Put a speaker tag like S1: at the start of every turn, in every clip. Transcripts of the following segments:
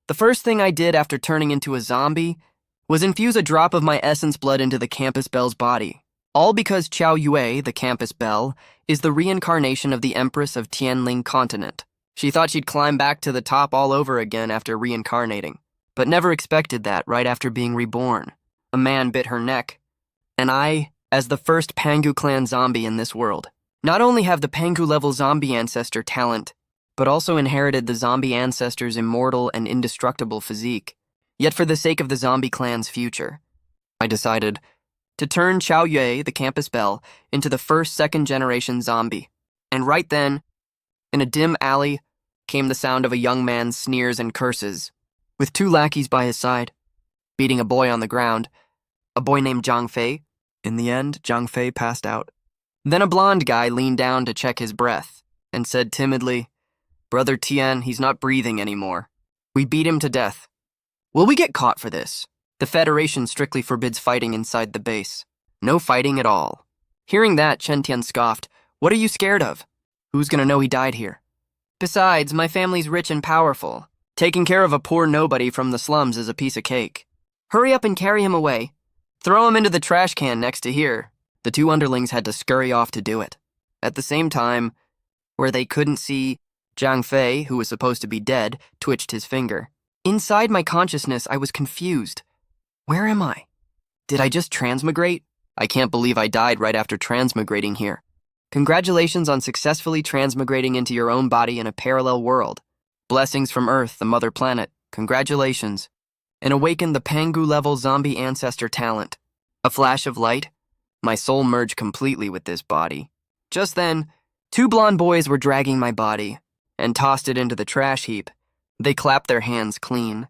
S1: The first thing I did after turning into a zombie was infuse a drop of my essence blood into the campus bell's body. All because Qiao Yue, the campus bell, is the reincarnation of the Empress of Tianling Continent. She thought she'd climb back to the top all over again after reincarnating, but never expected that right after being reborn. A man bit her neck, and I, as the first Pangu clan zombie in this world, not only have the Pangu-level zombie ancestor talent, but also inherited the zombie ancestor's immortal and indestructible physique. Yet for the sake of the zombie clan's future, I decided to turn Qiao Yue, the campus belle, into the first second-generation zombie. And right then, in a dim alley, came the sound of a young man's sneers and curses, with two lackeys by his side, beating a boy on the ground, a boy named Zhang Fei. In the end, Zhang Fei passed out. Then a blonde guy leaned down to check his breath and said timidly, "Brother Tian, he's not breathing anymore. We beat him to death. Will we get caught for this? The Federation strictly forbids fighting inside the base. No fighting at all." Hearing that, Chen Tian scoffed. "What are you scared of? Who's gonna know he died here? Besides, my family's rich and powerful. Taking care of a poor nobody from the slums is a piece of cake. Hurry up and carry him away. Throw him into the trash can next to here." The two underlings had to scurry off to do it. At the same time, where they couldn't see, Zhang Fei, who was supposed to be dead, twitched his finger. Inside my consciousness, I was confused. Where am I? Did I just transmigrate? I can't believe I died right after transmigrating here. Congratulations on successfully transmigrating into your own body in a parallel world. Blessings from Earth, the mother planet. Congratulations. And awaken the Pangu-level zombie ancestor talent. A flash of light. My soul merged completely with this body. Just then, two blonde boys were dragging my body and tossed it into the trash heap. They clapped their hands clean,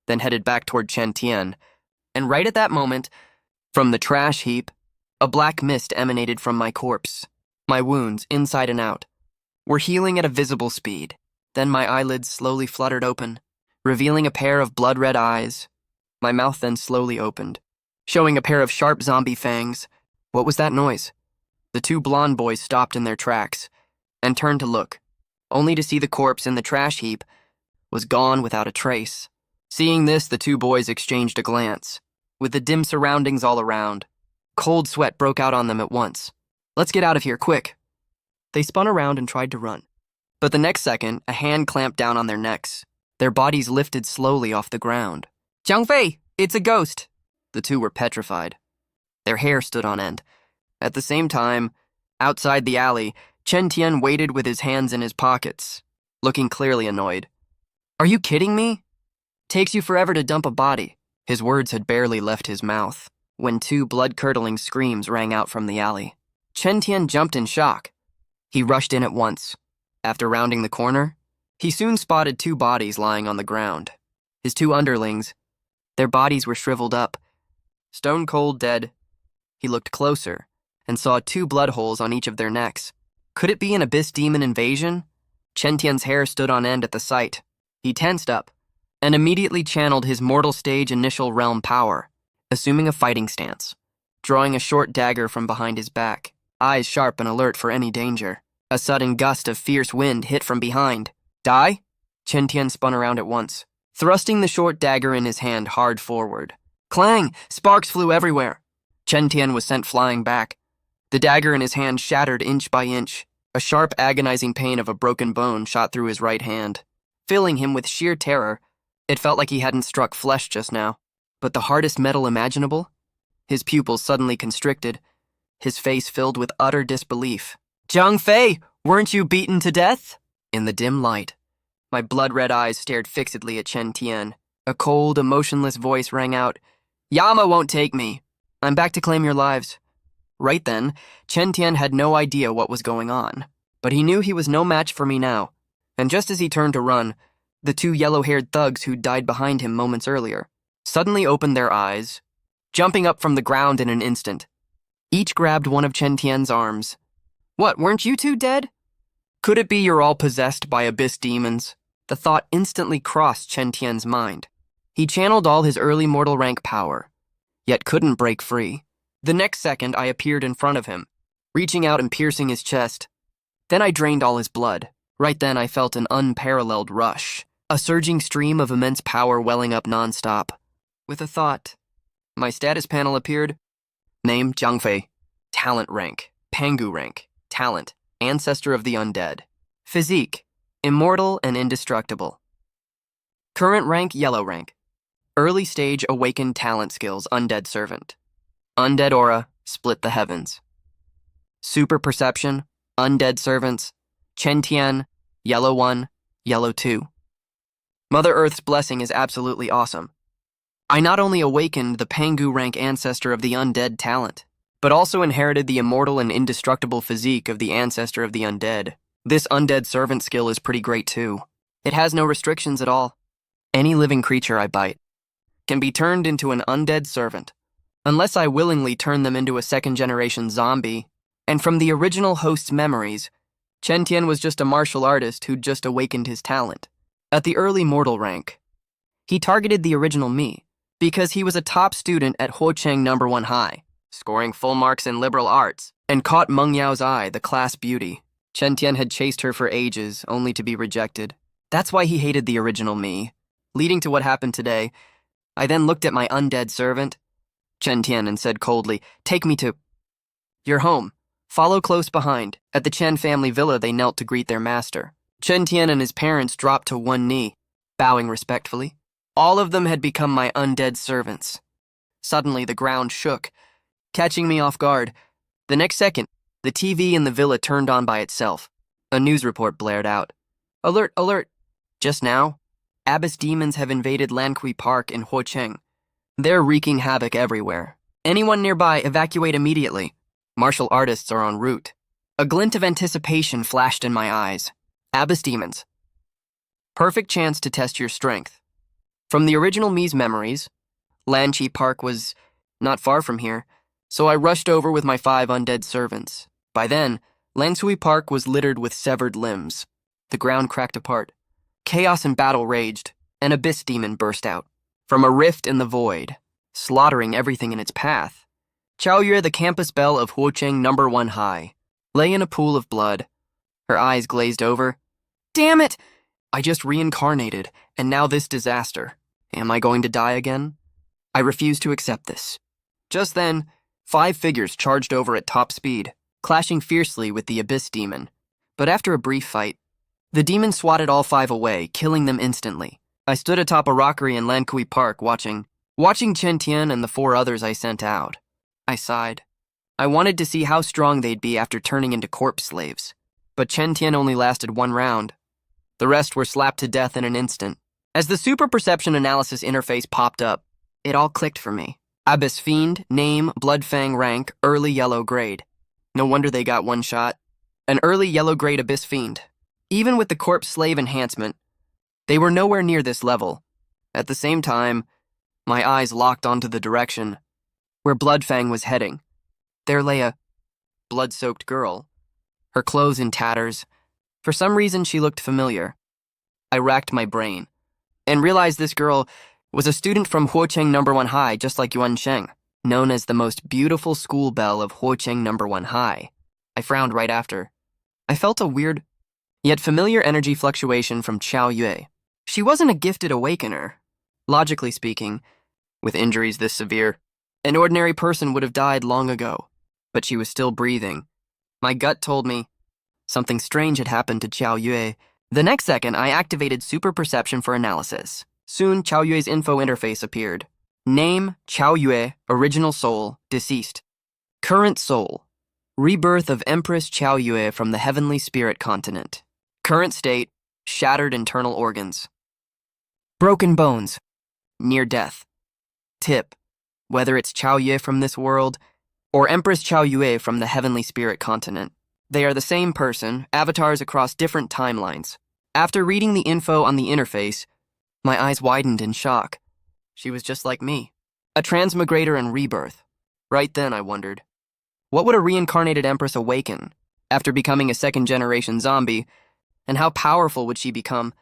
S1: then headed back toward Chen Tian. And right at that moment, from the trash heap, a black mist emanated from my corpse. My wounds, inside and out, were healing at a visible speed. Then my eyelids slowly fluttered open, revealing a pair of blood-red eyes. My mouth then slowly opened, showing a pair of sharp zombie fangs. What was that noise? The two blonde boys stopped in their tracks and turned to look, only to see the corpse in the trash heap was gone without a trace. Seeing this, the two boys exchanged a glance. With the dim surroundings all around, cold sweat broke out on them at once. "Let's get out of here, quick." They spun around and tried to run. But the next second, a hand clamped down on their necks. Their bodies lifted slowly off the ground. "Zhang Fei, it's a ghost." The two were petrified. Their hair stood on end. At the same time, outside the alley, Chen Tian waited with his hands in his pockets, looking clearly annoyed. "Are you kidding me? Takes you forever to dump a body." His words had barely left his mouth when two blood-curdling screams rang out from the alley. Chen Tian jumped in shock. He rushed in at once. After rounding the corner, he soon spotted two bodies lying on the ground. His two underlings, their bodies were shriveled up, stone-cold dead. He looked closer and saw two blood holes on each of their necks. Could it be an abyss demon invasion? Chen Tian's hair stood on end at the sight. He tensed up and immediately channeled his mortal stage initial realm power, assuming a fighting stance, drawing a short dagger from behind his back, eyes sharp and alert for any danger. A sudden gust of fierce wind hit from behind. "Die?" Chen Tian spun around at once, thrusting the short dagger in his hand hard forward. Clang! Sparks flew everywhere. Chen Tian was sent flying back. The dagger in his hand shattered inch by inch. A sharp, agonizing pain of a broken bone shot through his right hand, filling him with sheer terror. It felt like he hadn't struck flesh just now, but the hardest metal imaginable. His pupils suddenly constricted, his face filled with utter disbelief. "Zhang Fei, weren't you beaten to death?" In the dim light, my blood-red eyes stared fixedly at Chen Tian. A cold, emotionless voice rang out, "Yama won't take me. I'm back to claim your lives." Right then, Chen Tian had no idea what was going on, but he knew he was no match for me now. And just as he turned to run, the two yellow-haired thugs who'd died behind him moments earlier suddenly opened their eyes, jumping up from the ground in an instant. Each grabbed one of Chen Tian's arms. "What, weren't you two dead? Could it be you're all possessed by abyss demons?" The thought instantly crossed Chen Tian's mind. He channeled all his early mortal rank power, yet couldn't break free. The next second, I appeared in front of him, reaching out and piercing his chest. Then I drained all his blood. Right then, I felt an unparalleled rush, a surging stream of immense power welling up nonstop. With a thought, my status panel appeared. Name, Jiangfei. Talent rank, Pangu rank. Talent, ancestor of the undead. Physique, immortal and indestructible. Current rank, yellow rank. Early stage awakened talent skills, undead servant. Undead aura, split the heavens. Super perception, undead servants. Chen Tian, yellow 1, yellow 2. Mother Earth's blessing is absolutely awesome. I not only awakened the Pangu rank ancestor of the undead talent, but also inherited the immortal and indestructible physique of the ancestor of the undead. This undead servant skill is pretty great too. It has no restrictions at all. Any living creature I bite can be turned into an undead servant, unless I willingly turn them into a second-generation zombie. And from the original host's memories, Chen Tian was just a martial artist who'd just awakened his talent. At the early mortal rank, he targeted the original me because he was a top student at Huocheng No. 1 High, scoring full marks in liberal arts, and caught Meng Yao's eye, the class beauty. Chen Tian had chased her for ages, only to be rejected. That's why he hated the original me, leading to what happened today. I then looked at my undead servant, Chen Tian, and said coldly, "Take me to your home. Follow close behind." At the Chen family villa, they knelt to greet their master. Chen Tian and his parents dropped to one knee, bowing respectfully. All of them had become my undead servants. Suddenly, the ground shook, catching me off guard. The next second, the TV in the villa turned on by itself. A news report blared out. "Alert, alert! Just now, Abyss demons have invaded Lancui Park in Huocheng. They're wreaking havoc everywhere. Anyone nearby, evacuate immediately. Martial artists are en route." A glint of anticipation flashed in my eyes. Abyss demons. Perfect chance to test your strength. From the original me's memories, Lancui Park was not far from here, so I rushed over with my 5 undead servants. By then, Lancui Park was littered with severed limbs. The ground cracked apart. Chaos and battle raged. An abyss demon burst out from a rift in the void, slaughtering everything in its path. Chao Yue, the campus belle of Huocheng No. 1 High, lay in a pool of blood. Her eyes glazed over. Damn it! I just reincarnated, and now this disaster. Am I going to die again? I refuse to accept this. Just then, 5 figures charged over at top speed, clashing fiercely with the abyss demon. But after a brief fight, the demon swatted all 5 away, killing them instantly. I stood atop a rockery in Lancui Park watching Chen Tian and the 4 others I sent out. I sighed. I wanted to see how strong they'd be after turning into corpse slaves. But Chen Tian only lasted 1 round. The rest were slapped to death in an instant. As the super perception analysis interface popped up, it all clicked for me. Abyss Fiend, name, Bloodfang rank, early yellow grade. No wonder they got 1 shot. An early yellow grade Abyss Fiend. Even with the corpse slave enhancement, they were nowhere near this level. At the same time, my eyes locked onto the direction where Bloodfang was heading. There lay a blood-soaked girl, her clothes in tatters. For some reason, she looked familiar. I racked my brain and realized this girl was a student from Huocheng No. 1 High, just like Yuan Sheng, known as the most beautiful school belle of Huocheng No. 1 High. I frowned right after. I felt a weird, yet familiar energy fluctuation from Chao Yue. She wasn't a gifted awakener. Logically speaking, with injuries this severe, an ordinary person would have died long ago, but she was still breathing. My gut told me something strange had happened to Chao Yue. The next second, I activated super perception for analysis. Soon, Chao Yue's info interface appeared. Name, Chao Yue, original soul, deceased. Current soul, rebirth of Empress Chao Yue from the heavenly spirit continent. Current state, shattered internal organs. Broken bones, near death. Tip, whether it's Chao Yue from this world or Empress Chao Yue from the heavenly spirit continent, they are the same person, avatars across different timelines. After reading the info on the interface, my eyes widened in shock. She was just like me, a transmigrator in rebirth. Right then, I wondered, what would a reincarnated empress awaken after becoming a second-generation zombie, and how powerful would she become?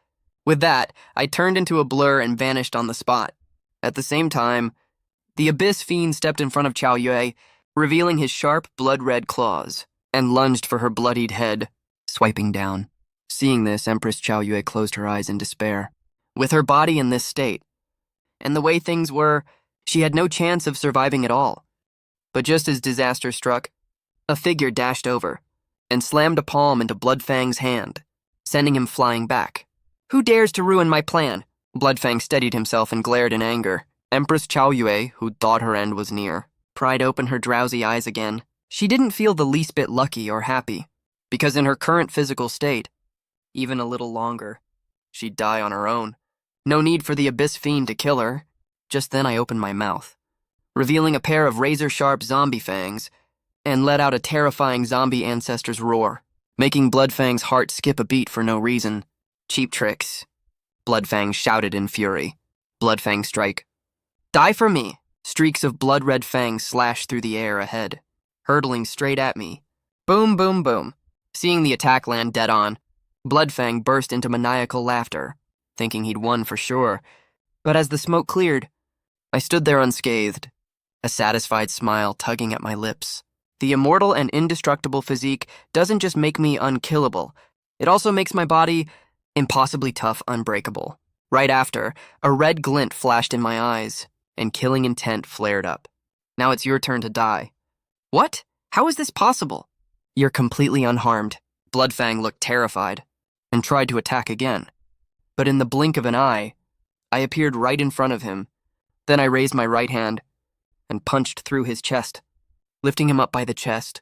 S1: With that, I turned into a blur and vanished on the spot. At the same time, the Abyss Fiend stepped in front of Chao Yue, revealing his sharp, blood-red claws, and lunged for her bloodied head, swiping down. Seeing this, Empress Chao Yue closed her eyes in despair. With her body in this state, and the way things were, she had no chance of surviving at all. But just as disaster struck, a figure dashed over and slammed a palm into Bloodfang's hand, sending him flying back. Who dares to ruin my plan? Bloodfang steadied himself and glared in anger. Empress Chao Yue, who thought her end was near, pried open her drowsy eyes again. She didn't feel the least bit lucky or happy, because in her current physical state, even a little longer, she'd die on her own. No need for the Abyss Fiend to kill her. Just then I opened my mouth, revealing a pair of razor-sharp zombie fangs, and let out a terrifying zombie ancestor's roar, making Bloodfang's heart skip a beat for no reason. Cheap tricks, Bloodfang shouted in fury. Bloodfang strike. Die for me! Streaks of blood-red fangs slashed through the air ahead, hurtling straight at me. Boom, boom, boom. Seeing the attack land dead on, Bloodfang burst into maniacal laughter, thinking he'd won for sure. But as the smoke cleared, I stood there unscathed, a satisfied smile tugging at my lips. The immortal and indestructible physique doesn't just make me unkillable, it also makes my body impossibly tough, unbreakable. Right after, a red glint flashed in my eyes, and killing intent flared up. Now it's your turn to die. What? How is this possible? You're completely unharmed. Bloodfang looked terrified, and tried to attack again. But in the blink of an eye, I appeared right in front of him. Then I raised my right hand, and punched through his chest, lifting him up by the chest.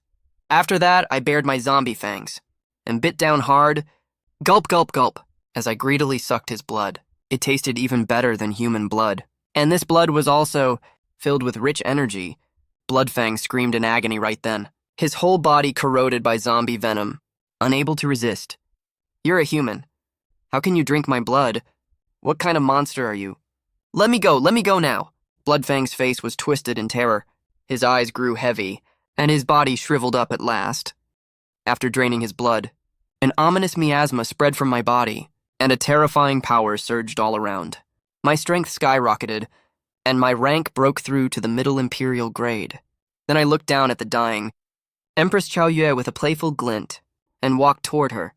S1: After that, I bared my zombie fangs, and bit down hard, gulp, gulp, gulp, as I greedily sucked his blood. It tasted even better than human blood. And this blood was also filled with rich energy. Bloodfang screamed in agony right then, his whole body corroded by zombie venom, unable to resist. You're a human. How can you drink my blood? What kind of monster are you? Let me go now. Bloodfang's face was twisted in terror. His eyes grew heavy, and his body shriveled up at last. After draining his blood, an ominous miasma spread from my body, and a terrifying power surged all around. My strength skyrocketed, and my rank broke through to the middle imperial grade. Then I looked down at the dying Empress Chao Yue with a playful glint, and walked toward her.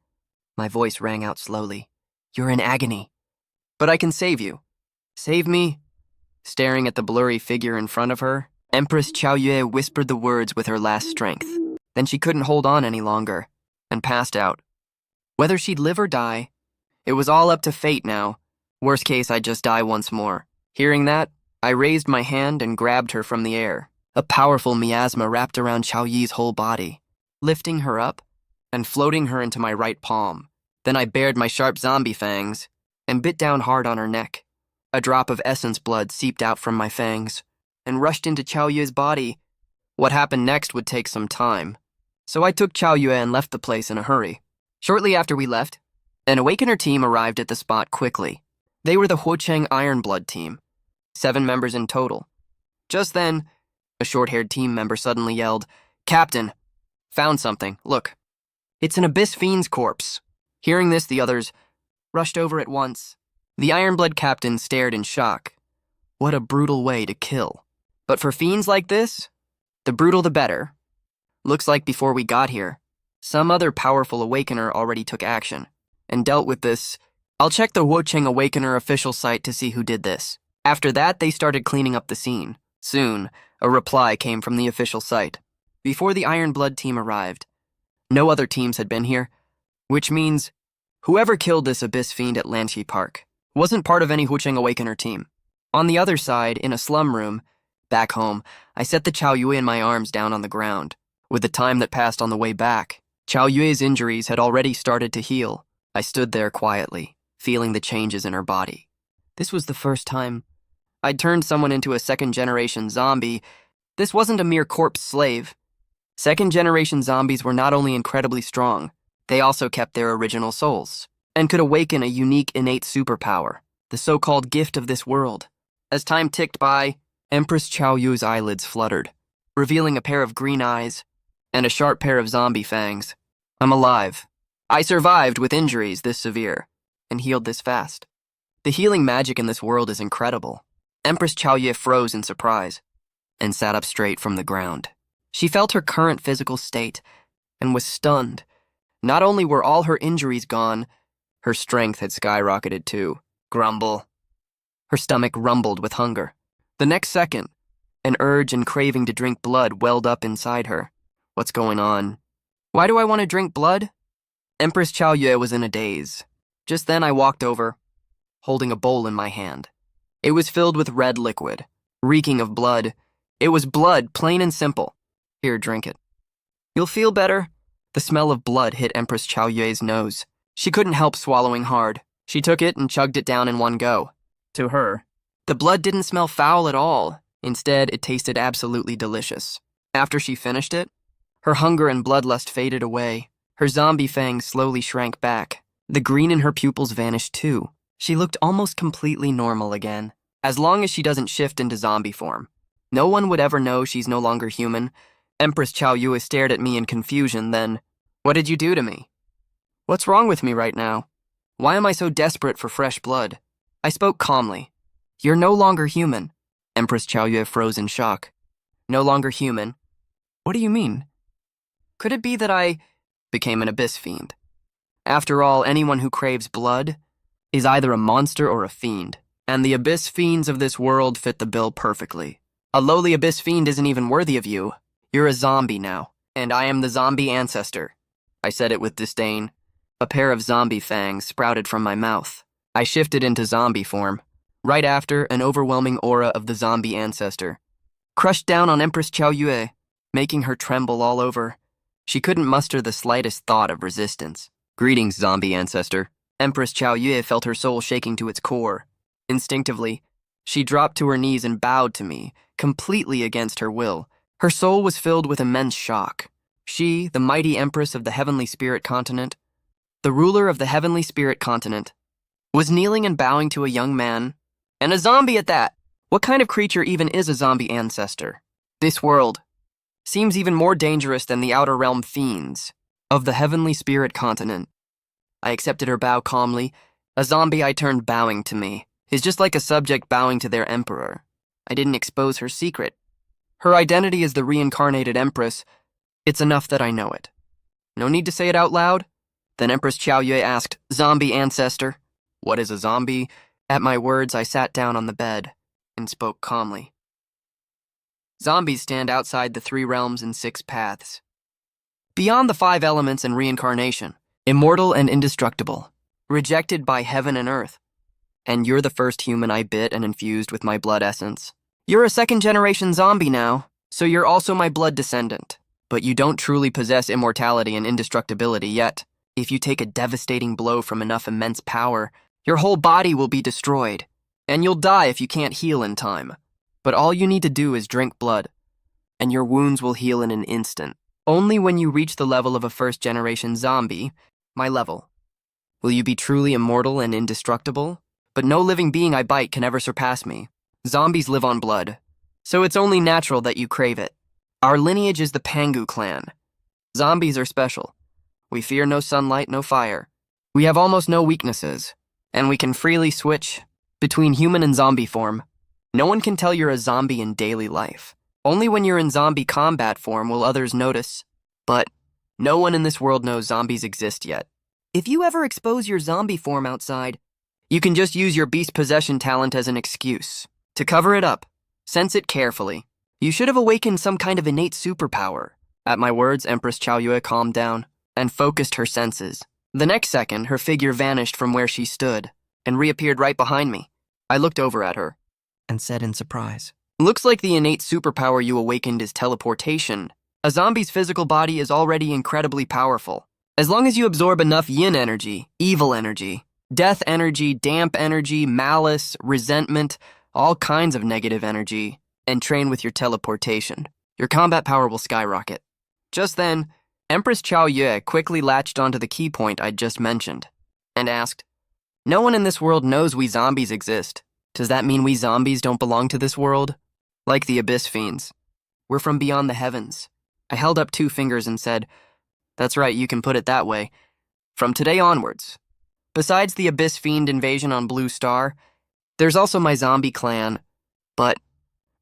S1: My voice rang out slowly. You're in agony, but I can save you. Save me? Staring at the blurry figure in front of her, Empress Chao Yue whispered the words with her last strength. Then she couldn't hold on any longer, and passed out. Whether she'd live or die, it was all up to fate now. Worst case, I'd just die once more. Hearing that, I raised my hand and grabbed her from the air. A powerful miasma wrapped around Chao Yi's whole body, lifting her up and floating her into my right palm. Then I bared my sharp zombie fangs and bit down hard on her neck. A drop of essence blood seeped out from my fangs and rushed into Chao Yue's body. What happened next would take some time, so I took Chao Yue and left the place in a hurry. Shortly after we left, an Awakener team arrived at the spot quickly. They were the Huocheng Ironblood team, 7 members in total. Just then, a short-haired team member suddenly yelled, "Captain, found something, look. It's an Abyss Fiend's corpse." Hearing this, the others rushed over at once. The Ironblood captain stared in shock. What a brutal way to kill. But for fiends like this, the brutal the better. Looks like before we got here, some other powerful Awakener already took action and dealt with this. I'll check the Huocheng Awakener official site to see who did this. After that, they started cleaning up the scene. Soon, a reply came from the official site. Before the Ironblood team arrived, no other teams had been here, which means whoever killed this Abyss Fiend at Lanchi Park wasn't part of any Huocheng Awakener team. On the other side, in a slum room, back home, I set the Chao Yue in my arms down on the ground. With the time that passed on the way back, Chao Yue's injuries had already started to heal. I stood there quietly, feeling the changes in her body. This was the first time I'd turned someone into a second-generation zombie. This wasn't a mere corpse slave. Second-generation zombies were not only incredibly strong, they also kept their original souls, and could awaken a unique innate superpower, the so-called gift of this world. As time ticked by, Empress Chao Yu's eyelids fluttered, revealing a pair of green eyes and a sharp pair of zombie fangs. I'm alive. I survived with injuries this severe, and healed this fast. The healing magic in this world is incredible. Empress Chao Yu froze in surprise, and sat up straight from the ground. She felt her current physical state, and was stunned. Not only were all her injuries gone, her strength had skyrocketed too. Grumble. Her stomach rumbled with hunger. The next second, an urge and craving to drink blood welled up inside her. What's going on? Why do I want to drink blood? Empress Chao Yue was in a daze. Just then I walked over, holding a bowl in my hand. It was filled with red liquid, reeking of blood. It was blood, plain and simple. Here, drink it. You'll feel better. The smell of blood hit Empress Chao Yue's nose. She couldn't help swallowing hard. She took it and chugged it down in one go. To her, the blood didn't smell foul at all. Instead, it tasted absolutely delicious. After she finished it, her hunger and bloodlust faded away. Her zombie fangs slowly shrank back. The green in her pupils vanished too. She looked almost completely normal again. As long as she doesn't shift into zombie form. No one would ever know she's no longer human. Empress Chao Yue stared at me in confusion, then, "What did you do to me? What's wrong with me right now? Why am I so desperate for fresh blood?" I spoke calmly. "You're no longer human." Empress Chao Yue froze in shock. "No longer human? What do you mean? Could it be that I became an abyss fiend? After all, anyone who craves blood is either a monster or a fiend, and the abyss fiends of this world fit the bill perfectly. A lowly abyss fiend isn't even worthy of you. You're a zombie now, and I am the zombie ancestor." I said it with disdain. A pair of zombie fangs sprouted from my mouth. I shifted into zombie form. Right after, an overwhelming aura of the zombie ancestor crushed down on Empress Chao Yue, making her tremble all over. She couldn't muster the slightest thought of resistance. "Greetings, zombie ancestor." Empress Chao Yue felt her soul shaking to its core. Instinctively, she dropped to her knees and bowed to me, completely against her will. Her soul was filled with immense shock. She, the mighty empress of the Heavenly Spirit Continent, the ruler of the Heavenly Spirit Continent, was kneeling and bowing to a young man, and a zombie at that. What kind of creature even is a zombie ancestor? This world seems even more dangerous than the outer realm fiends of the Heavenly Spirit Continent. I accepted her bow calmly. A zombie I turned bowing to me is just like a subject bowing to their emperor. I didn't expose her secret. Her identity as the reincarnated empress. It's enough that I know it. No need to say it out loud. Then Empress Chao Yue asked, "Zombie ancestor, what is a zombie?" At my words, I sat down on the bed and spoke calmly. Zombies stand outside the 3 realms and 6 paths. Beyond the 5 elements and reincarnation, immortal and indestructible, rejected by heaven and earth. And you're the first human I bit and infused with my blood essence. You're a 2nd-generation zombie now, so you're also my blood descendant. But you don't truly possess immortality and indestructibility yet. If you take a devastating blow from enough immense power, your whole body will be destroyed, and you'll die if you can't heal in time. But all you need to do is drink blood, and your wounds will heal in an instant. Only when you reach the level of a 1st-generation zombie, my level, will you be truly immortal and indestructible. But no living being I bite can ever surpass me. Zombies live on blood, so it's only natural that you crave it. Our lineage is the Pangu clan. Zombies are special. We fear no sunlight, no fire. We have almost no weaknesses, and we can freely switch between human and zombie form. No one can tell you're a zombie in daily life. Only when you're in zombie combat form will others notice. But no one in this world knows zombies exist yet. If you ever expose your zombie form outside, you can just use your beast possession talent as an excuse to cover it up. Sense it carefully. You should have awakened some kind of innate superpower. At my words, Empress Chao Yue calmed down and focused her senses. The next second, her figure vanished from where she stood and reappeared right behind me. I looked over at her and said in surprise, "Looks like the innate superpower you awakened is teleportation. A zombie's physical body is already incredibly powerful. As long as you absorb enough yin energy, evil energy, death energy, damp energy, malice, resentment, all kinds of negative energy, and train with your teleportation, your combat power will skyrocket." Just then, Empress Chao Yue quickly latched onto the key point I'd just mentioned and asked, "No one in this world knows we zombies exist. Does that mean we zombies don't belong to this world? Like the abyss fiends. We're from beyond the heavens." I held up 2 fingers and said, "That's right, you can put it that way. From today onwards, besides the abyss fiend invasion on Blue Star, there's also my zombie clan. But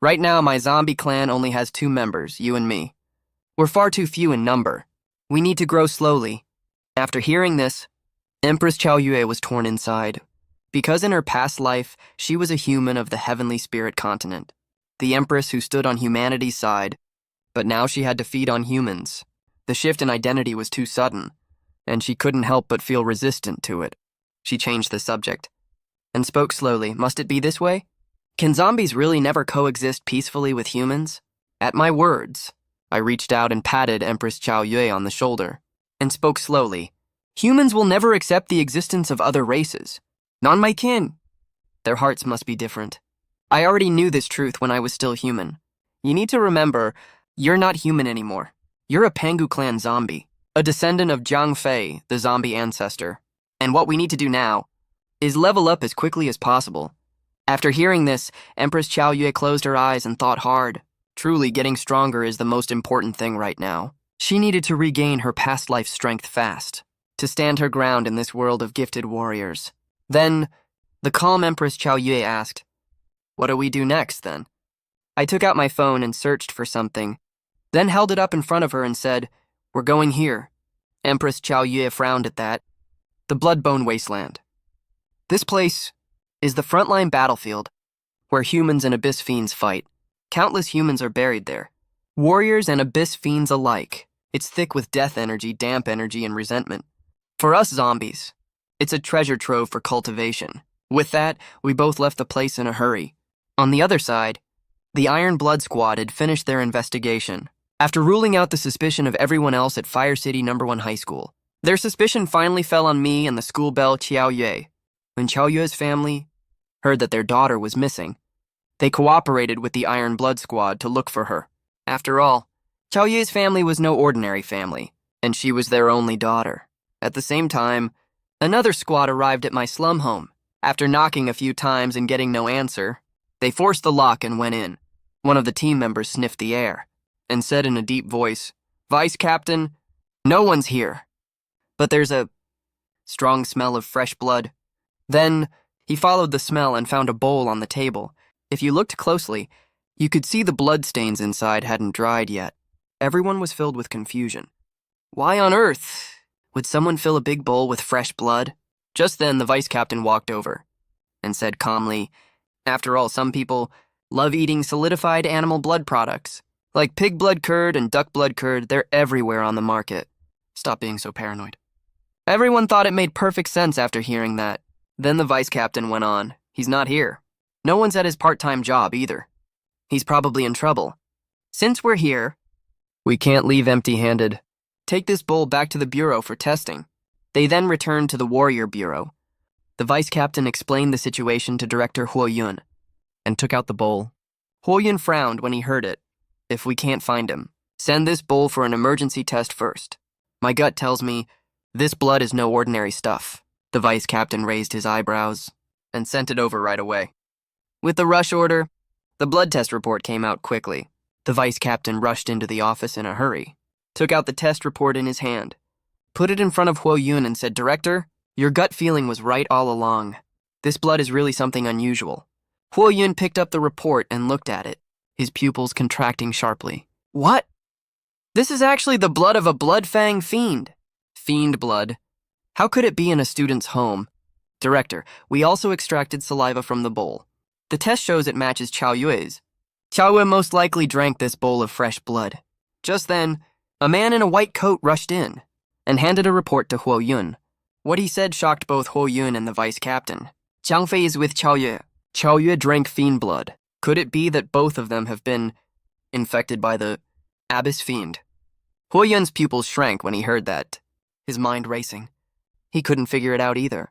S1: right now, my zombie clan only has 2 members, you and me. We're far too few in number. We need to grow slowly." After hearing this, Empress Chao Yue was torn inside. Because in her past life, she was a human of the heavenly spirit continent, the empress who stood on humanity's side, but now she had to feed on humans. The shift in identity was too sudden, and she couldn't help but feel resistant to it. She changed the subject and spoke slowly. Must it be this way? Can zombies really never coexist peacefully with humans? At my words, I reached out and patted Empress Chao Yue on the shoulder and spoke slowly. Humans will never accept the existence of other races. Not my kin. Their hearts must be different. I already knew this truth when I was still human. You need to remember, you're not human anymore. You're a Pangu clan zombie, a descendant of Jiang Fei, the zombie ancestor. And what we need to do now is level up as quickly as possible. After hearing this, Empress Chao Yue closed her eyes and thought hard. Truly, getting stronger is the most important thing right now. She needed to regain her past life strength fast, to stand her ground in this world of gifted warriors. Then, the calm Empress Chao Yue asked, "What do we do next, then?" I took out my phone and searched for something, then held it up in front of her and said, "We're going here." Empress Chao Yue frowned at that. The Bloodbone Wasteland. This place is the frontline battlefield where humans and abyss fiends fight. Countless humans are buried there. Warriors and abyss fiends alike. It's thick with death energy, damp energy, and resentment. For us zombies, it's a treasure trove for cultivation. With that, we both left the place in a hurry. On the other side, the Iron Blood Squad had finished their investigation. After ruling out the suspicion of everyone else at Fire City No. 1 High School, their suspicion finally fell on me and the school belle Qiao Yue. When Qiao Yue's family heard that their daughter was missing, they cooperated with the Iron Blood Squad to look for her. After all, Qiao Yue's family was no ordinary family, and she was their only daughter. At the same time, another squad arrived at my slum home. After knocking a few times and getting no answer, they forced the lock and went in. One of the team members sniffed the air and said in a deep voice, "Vice Captain, no one's here, but there's a strong smell of fresh blood." Then he followed the smell and found a bowl on the table. If you looked closely, you could see the bloodstains inside hadn't dried yet. Everyone was filled with confusion. Why on earth would someone fill a big bowl with fresh blood? Just then, the vice captain walked over and said calmly, "After all, some people love eating solidified animal blood products. Like pig blood curd and duck blood curd, they're everywhere on the market. Stop being so paranoid." Everyone thought it made perfect sense after hearing that. Then the vice captain went on, "He's not here. No one's at his part-time job either. He's probably in trouble. Since we're here, we can't leave empty-handed. Take this bowl back to the bureau for testing." They then returned to the Warrior Bureau. The vice captain explained the situation to Director Huo Yun and took out the bowl. Huo Yun frowned when he heard it. "If we can't find him, send this bowl for an emergency test first. My gut tells me this blood is no ordinary stuff." The vice captain raised his eyebrows and sent it over right away. With the rush order, the blood test report came out quickly. The vice captain rushed into the office in a hurry, took out the test report in his hand, put it in front of Huo Yun and said, "Director, your gut feeling was right all along. This blood is really something unusual." Huo Yun picked up the report and looked at it, his pupils contracting sharply. "What? This is actually the blood of a blood-fang fiend." "Fiend blood? How could it be in a student's home?" "Director, we also extracted saliva from the bowl. The test shows it matches Qiao Yue's. Qiao Yue most likely drank this bowl of fresh blood." Just then, a man in a white coat rushed in and handed a report to Huo Yun. What he said shocked both Huo Yun and the vice captain. "Jiang Fei is with Qiao Yue. Qiao Yue drank fiend blood. Could it be that both of them have been infected by the abyss fiend?" Huo Yun's pupils shrank when he heard that, his mind racing. He couldn't figure it out either.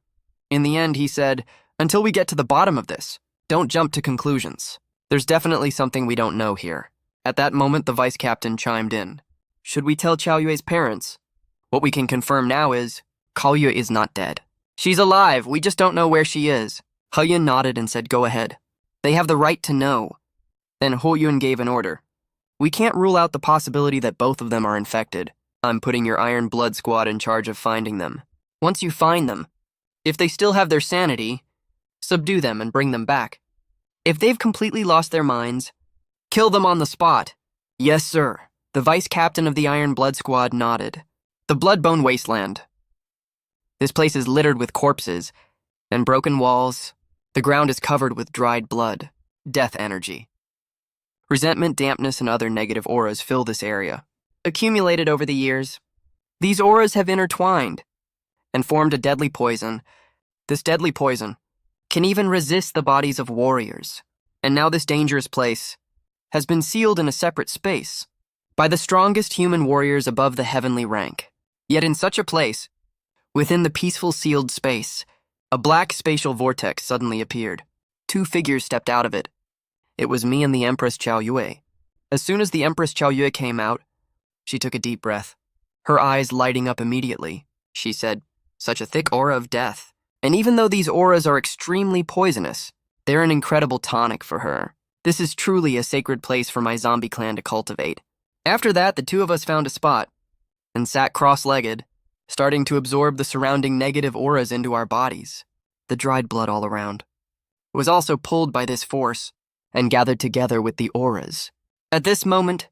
S1: In the end, he said, "Until we get to the bottom of this, don't jump to conclusions. There's definitely something we don't know here." At that moment, the vice captain chimed in. "Should we tell Qiao Yue's parents? What we can confirm now is, Qiao Yue is not dead. She's alive, we just don't know where she is." He Yun nodded and said, "Go ahead. They have the right to know." Then Huo Yun gave an order. "We can't rule out the possibility that both of them are infected. I'm putting your Iron Blood Squad in charge of finding them. Once you find them, if they still have their sanity, subdue them and bring them back. If they've completely lost their minds, kill them on the spot." "Yes, sir." The vice captain of the Iron Blood Squad nodded. The Bloodbone Wasteland. This place is littered with corpses, and broken walls. The ground is covered with dried blood, death energy. Resentment, dampness, and other negative auras fill this area. Accumulated over the years, these auras have intertwined and formed a deadly poison. This deadly poison can even resist the bodies of warriors. And now this dangerous place has been sealed in a separate space by the strongest human warriors above the heavenly rank. Yet in such a place, within the peaceful sealed space, a black spatial vortex suddenly appeared. 2 figures stepped out of it. It was me and the Empress Chao Yue. As soon as the Empress Chao Yue came out, she took a deep breath. Her eyes lighting up immediately. She said, "Such a thick aura of death. And even though these auras are extremely poisonous, they're an incredible tonic for her. This is truly a sacred place for my zombie clan to cultivate." After that, the 2 of us found a spot and sat cross-legged, starting to absorb the surrounding negative auras into our bodies. The dried blood all around was also pulled by this force and gathered together with the auras. At this moment,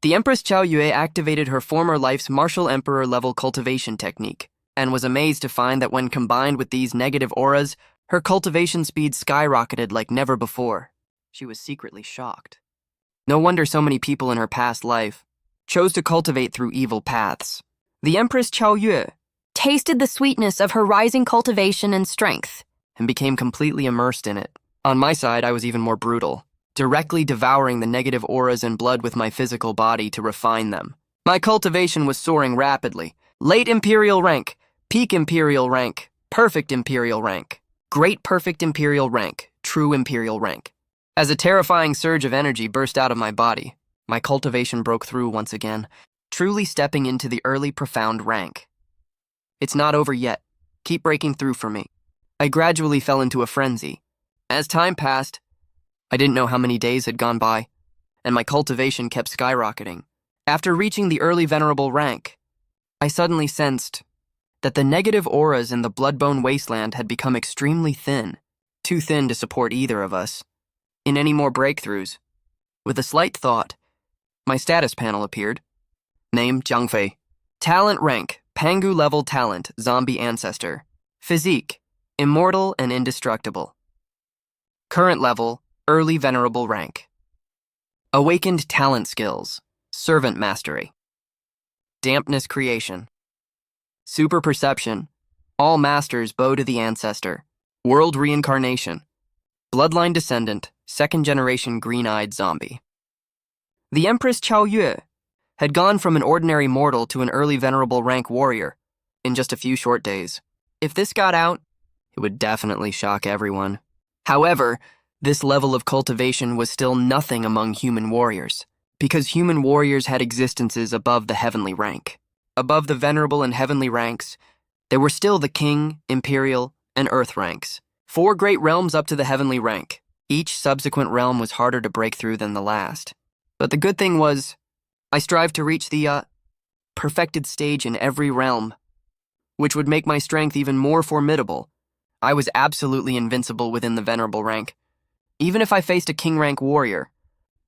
S1: the Empress Chao Yue activated her former life's martial emperor level cultivation technique and was amazed to find that when combined with these negative auras, her cultivation speed skyrocketed like never before. She was secretly shocked. No wonder so many people in her past life chose to cultivate through evil paths. The Empress Chao Yue tasted the sweetness of her rising cultivation and strength and became completely immersed in it. On my side, I was even more brutal, directly devouring the negative auras and blood with my physical body to refine them. My cultivation was soaring rapidly. Late Imperial rank, peak Imperial rank, perfect Imperial rank, great perfect Imperial rank, true Imperial rank. As a terrifying surge of energy burst out of my body, my cultivation broke through once again, truly stepping into the early profound rank. It's not over yet. Keep breaking through for me. I gradually fell into a frenzy. As time passed, I didn't know how many days had gone by, and my cultivation kept skyrocketing. After reaching the early venerable rank, I suddenly sensed that the negative auras in the bloodbone wasteland had become extremely thin, too thin to support either of us in any more breakthroughs. With a slight thought, my status panel appeared. Name, Jiang Fei. Talent rank, Pangu level talent, zombie ancestor. Physique, immortal and indestructible. Current level, early venerable rank. Awakened talent skills, servant mastery. Dampness creation. Super perception, all masters bow to the ancestor. World reincarnation. Bloodline descendant, 2nd generation green-eyed zombie. The Empress Chao Yue had gone from an ordinary mortal to an early venerable rank warrior in just a few short days. If this got out, it would definitely shock everyone. However, this level of cultivation was still nothing among human warriors, because human warriors had existences above the heavenly rank. Above the venerable and heavenly ranks, there were still the king, imperial, and earth ranks. 4 great realms up to the heavenly rank. Each subsequent realm was harder to break through than the last. But the good thing was, I strived to reach the perfected stage in every realm, which would make my strength even more formidable. I was absolutely invincible within the venerable rank. Even if I faced a king rank warrior,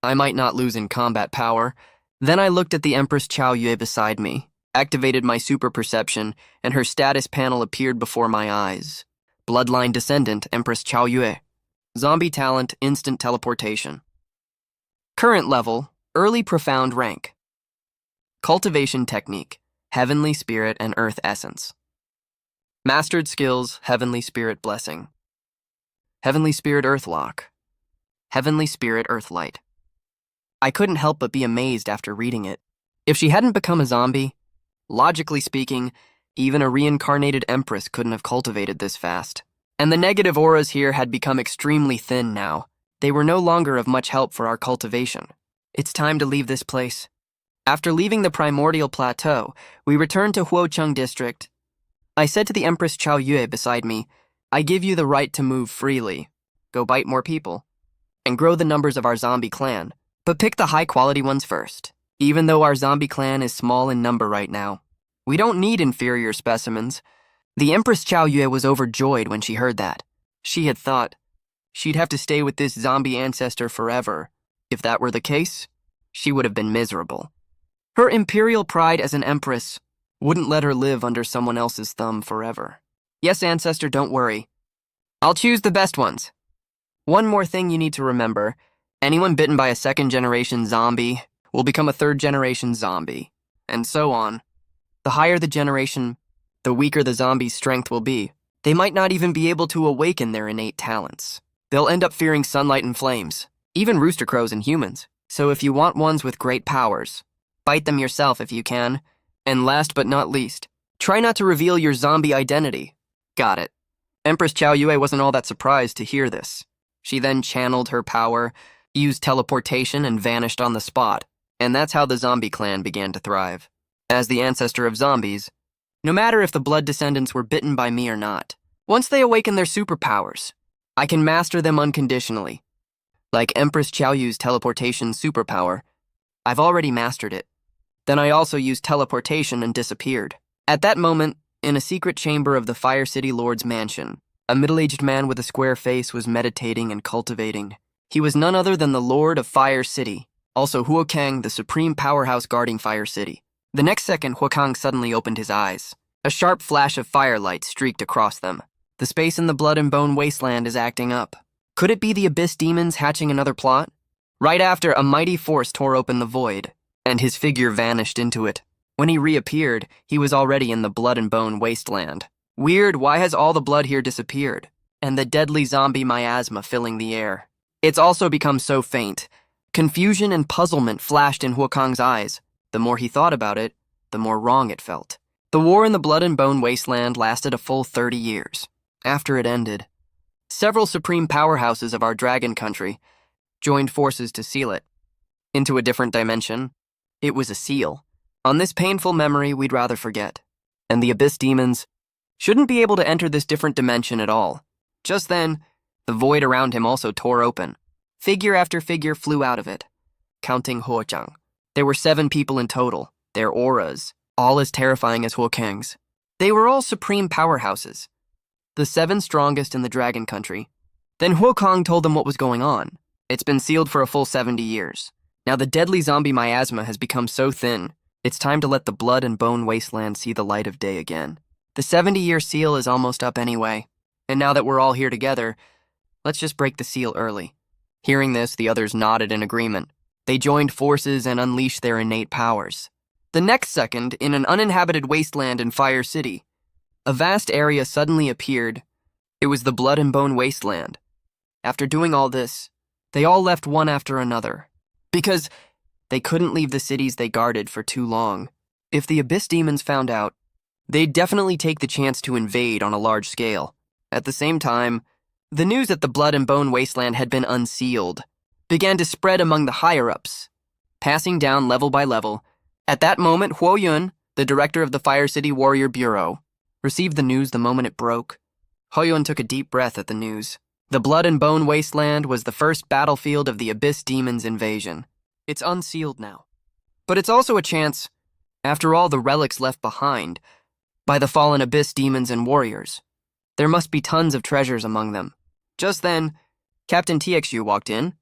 S1: I might not lose in combat power. Then I looked at the Empress Chao Yue beside me, activated my super perception, and her status panel appeared before my eyes. Bloodline descendant, Empress Chao Yue. Zombie talent, instant teleportation. Current level, early profound rank. Cultivation technique, heavenly spirit and earth essence. Mastered skills, heavenly spirit blessing. Heavenly spirit earth lock. Heavenly spirit earth light. I couldn't help but be amazed after reading it. If she hadn't become a zombie, logically speaking, even a reincarnated empress couldn't have cultivated this fast. And the negative auras here had become extremely thin now. They were no longer of much help for our cultivation. It's time to leave this place. After leaving the primordial plateau, we returned to Huocheng district. I said to the Empress Chao Yue beside me, "I give you the right to move freely. Go bite more people, and grow the numbers of our zombie clan. But pick the high-quality ones first. Even though our zombie clan is small in number right now, we don't need inferior specimens." The Empress Chao Yue was overjoyed when she heard that. She had thought she'd have to stay with this zombie ancestor forever. If that were the case, she would have been miserable. Her imperial pride as an empress wouldn't let her live under someone else's thumb forever. "Yes, ancestor, don't worry. I'll choose the best ones. One more thing you need to remember. Anyone bitten by a second-generation zombie will become a third-generation zombie, and so on. The higher the generation, the weaker the zombie's strength will be. They might not even be able to awaken their innate talents. They'll end up fearing sunlight and flames, even rooster crows and humans. So if you want ones with great powers, bite them yourself if you can. And last but not least, try not to reveal your zombie identity. Got it. Empress Qiao Yue wasn't all that surprised to hear this. She then channeled her power, used teleportation, and vanished on the spot. And that's how the zombie clan began to thrive. As the ancestor of zombies, no matter if the blood descendants were bitten by me or not, once they awaken their superpowers, I can master them unconditionally. Like Empress Qiao Yu's teleportation superpower, I've already mastered it. Then I also used teleportation and disappeared. At that moment, in a secret chamber of the Fire City Lord's mansion, a middle-aged man with a square face was meditating and cultivating. He was none other than the Lord of Fire City, also Huokang, the supreme powerhouse guarding Fire City. The next second, Huokang suddenly opened his eyes. A sharp flash of firelight streaked across them. The space in the blood and bone wasteland is acting up. Could it be the Abyss demons hatching another plot? Right after, a mighty force tore open the void, and his figure vanished into it. When he reappeared, he was already in the blood and bone wasteland. Weird, why has all the blood here disappeared? And the deadly zombie miasma filling the air. It's also become so faint. Confusion and puzzlement flashed in Huokang's eyes. The more he thought about it, the more wrong it felt. The war in the blood and bone wasteland lasted a full 30 years. After it ended, several supreme powerhouses of our dragon country joined forces to seal it. Into a different dimension, it was a seal. On this painful memory we'd rather forget. And the Abyss demons shouldn't be able to enter this different dimension at all. Just then, the void around him also tore open. Figure after figure flew out of it, counting Huochang. There were 7 people in total, their auras, all as terrifying as Huokang's. They were all supreme powerhouses, the 7 strongest in the dragon country. Then Huokang told them what was going on. It's been sealed for a full 70 years. Now the deadly zombie miasma has become so thin, it's time to let the blood and bone wasteland see the light of day again. The 70-year seal is almost up anyway, and now that we're all here together, let's just break the seal early. Hearing this, the others nodded in agreement. They joined forces and unleashed their innate powers. The next second, in an uninhabited wasteland in Fire City, a vast area suddenly appeared. It was the blood and bone wasteland. After doing all this, they all left one after another, because they couldn't leave the cities they guarded for too long. If the Abyss demons found out, they'd definitely take the chance to invade on a large scale. At the same time, the news that the blood and bone wasteland had been unsealed began to spread among the higher-ups, passing down level by level. At that moment, Huo Yun, the director of the Fire City Warrior Bureau, received the news the moment it broke. Huo Yun took a deep breath at the news. The blood and bone wasteland was the first battlefield of the Abyss demons' invasion. It's unsealed now. But it's also a chance, after all the relics left behind by the fallen Abyss demons and warriors. There must be tons of treasures among them. Just then, Captain TXU walked in.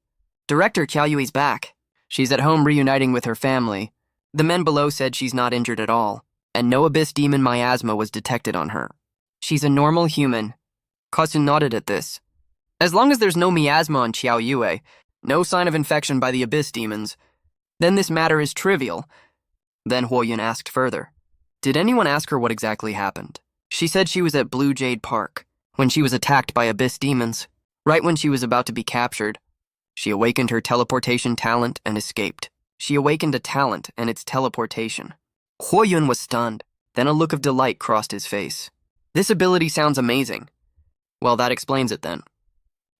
S1: Director Qiao Yui's back. She's at home reuniting with her family. The men below said she's not injured at all, and no Abyss demon miasma was detected on her. She's a normal human. Kasun nodded at this. As long as there's no miasma on Qiao Yue, no sign of infection by the Abyss demons, then this matter is trivial. Then Huo Yun asked further. Did anyone ask her what exactly happened? She said she was at Blue Jade Park when she was attacked by Abyss demons. Right when she was about to be captured, she awakened her teleportation talent and escaped. She awakened a talent and its teleportation. Huo Yun was stunned. Then a look of delight crossed his face. This ability sounds amazing. Well, that explains it then.